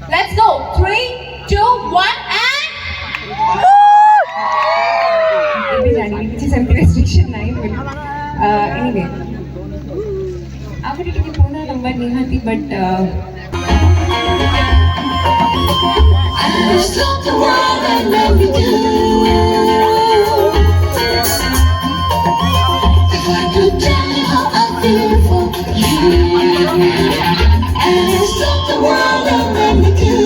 Let's go. 3, 2, 1 and which is empty restriction line. Anyway, after taking phone number Nihati, but I stop the world and love you. If I could tell you how I feel for you, and stop the world and love you.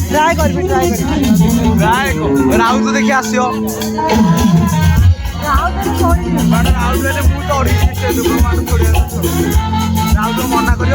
Try कर राहुल तो देखिए आसियो राहुल तो मना कर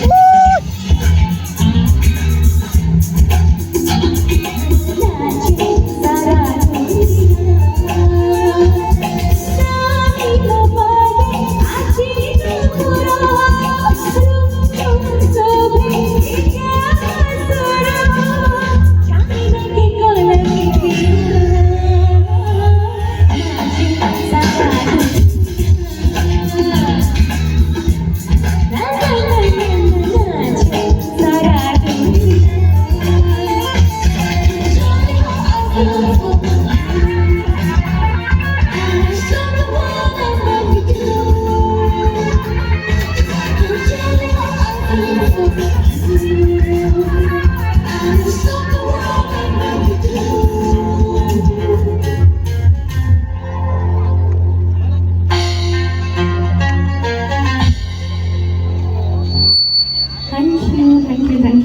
Woo! Thank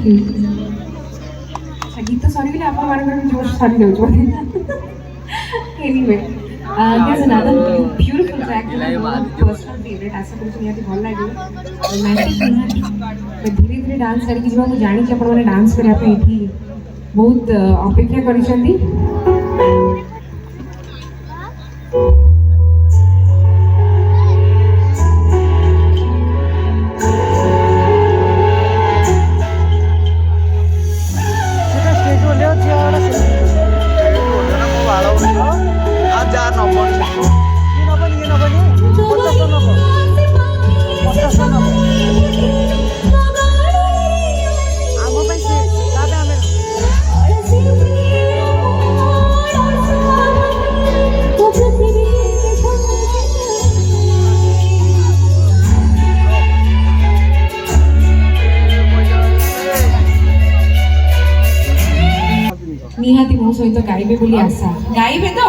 you अच्छा गीत तो सरी आप जोश सरी जाऊँ anyway there's another beautiful track personal favorite आशा करूँ निहाती भल लगे रोमांटिक निहाती धीरे धीरे डांस करके जीवा मुझे जानी आपण मैंने डांस करने पे एठी बहुत अपेक्षा करिसेंती निहाती मो सहित गाइबे बोली आशा गाइबे तो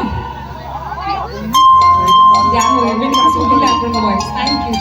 जा हो एबे टिके सुबिला आपन वॉइस थैंक यू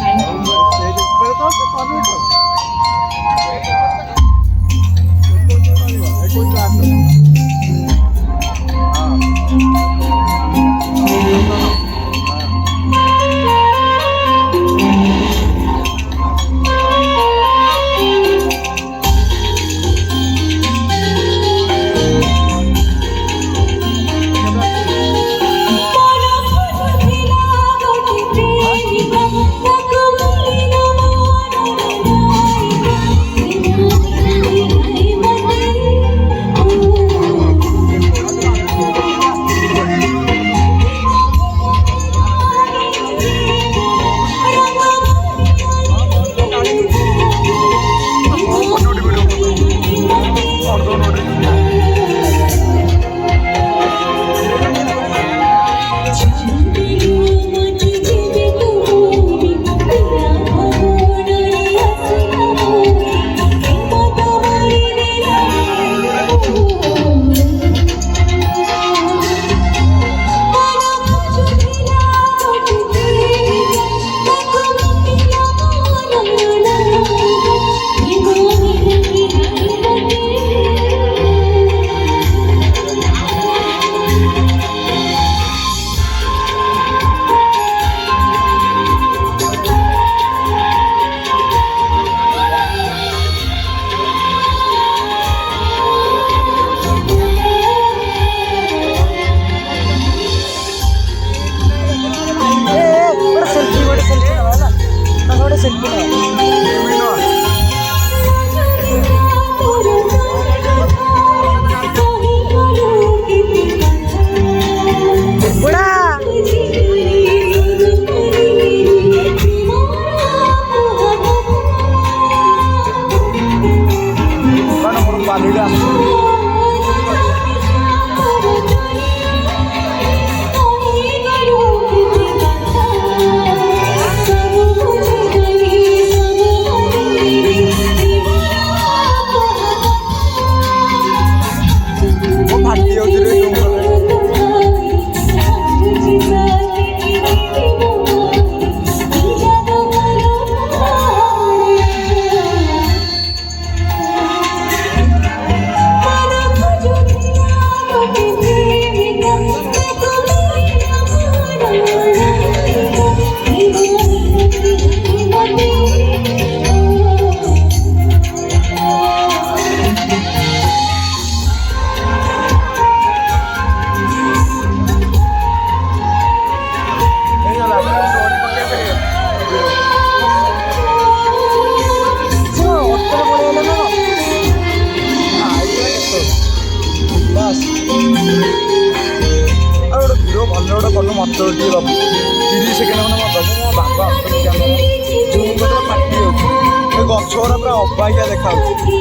ଗଛଗୁରା ପୁରା ଅବାଗିଆ ଦେଖାଯାଉଛି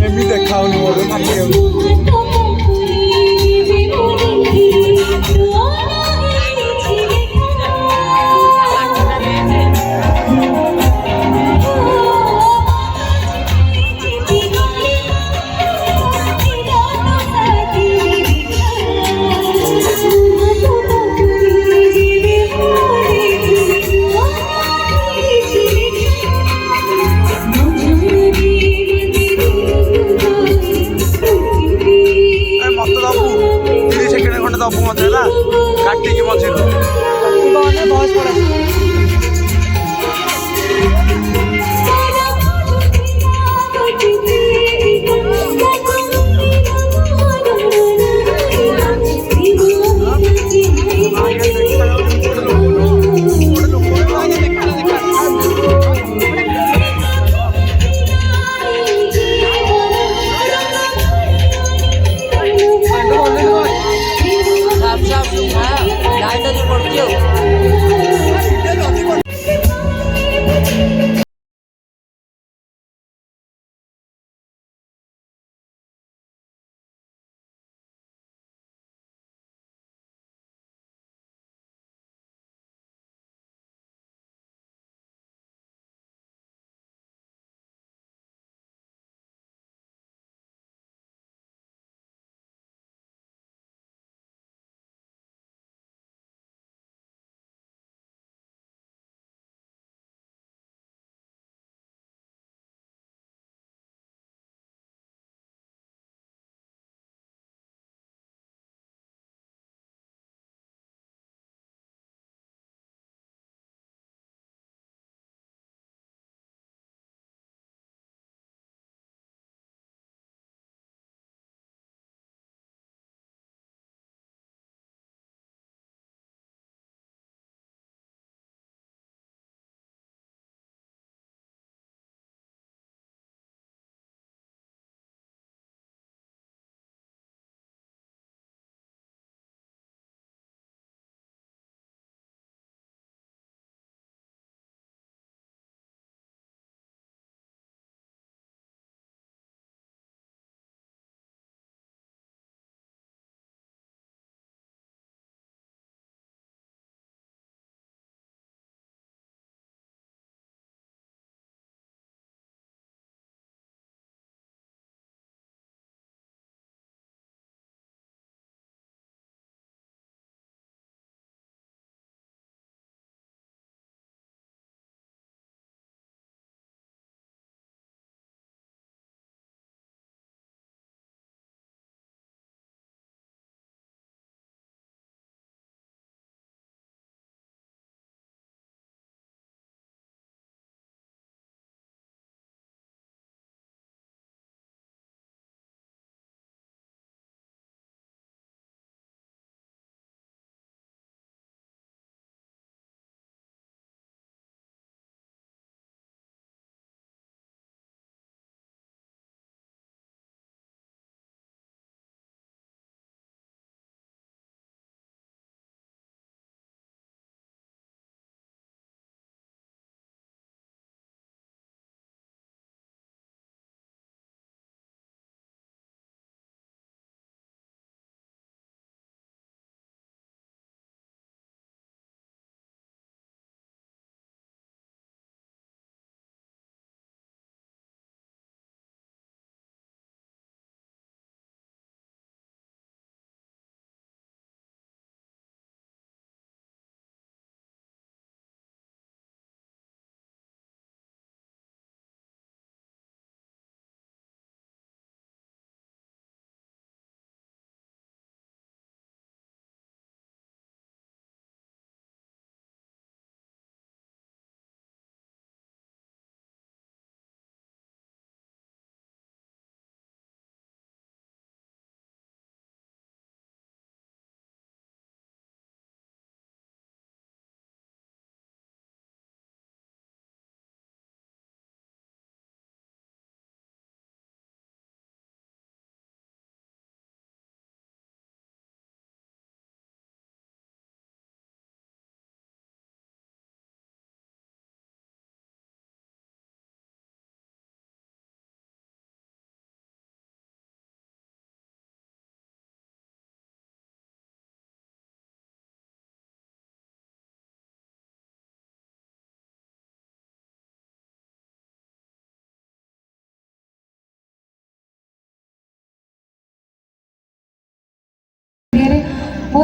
ଏମିତି ଦେଖାଉନି ମୋର ମାଟି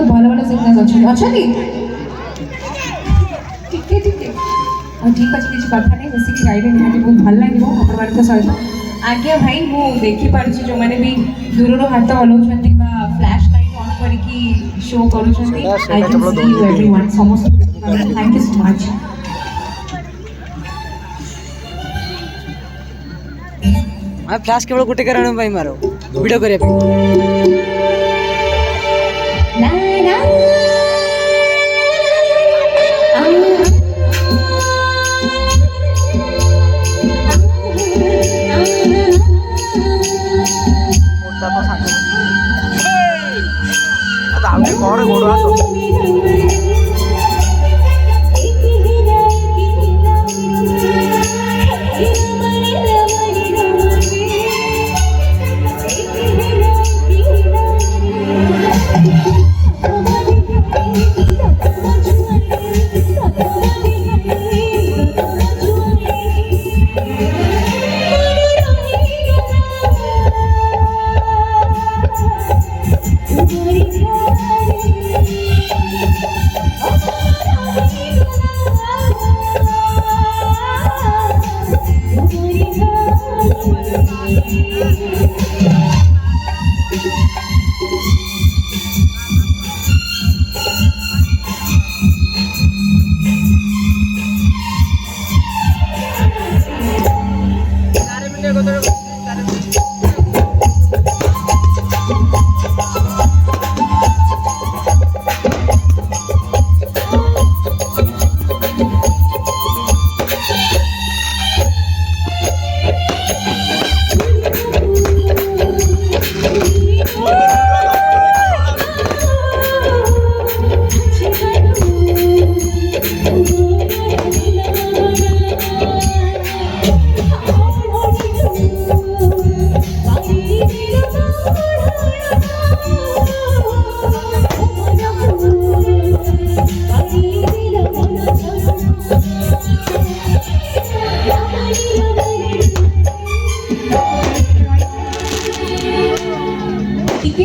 बहुत भल भल सिंगर्स अच्छा ठीक है ठीक अच्छे किसी कथा नहीं मिसिक गाइबे निहाती बहुत भल लगे आपण सहित आज्ञा भाई मु देखी पार्टी जो मैंने भी दूर हाथ हलाउछंती बा फ्लैश लाइट ऑन करके शो करूछंती I can see you everyone समस्त थैंक यू सो मच आ फ्लैश केवल गोटे कारण पाई मारो वीडियो करिया पे ना ना कौन गोड़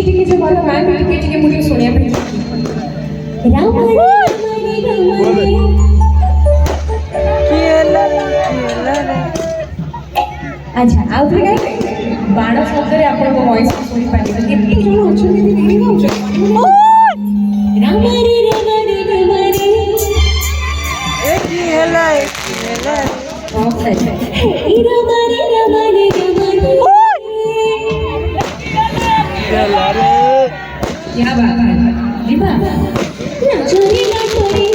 टिके जो वाला गाना टिके मुझे सुनिया पे राम अच्छा आउ थे गाइबे बाण शब्द रे आपण को वॉइस सुनी पानी केते जण अछन भी गाउ छ राम रे एक ही हेला हे राम रे क्या बात है दीपा नाचोरी नाचोरी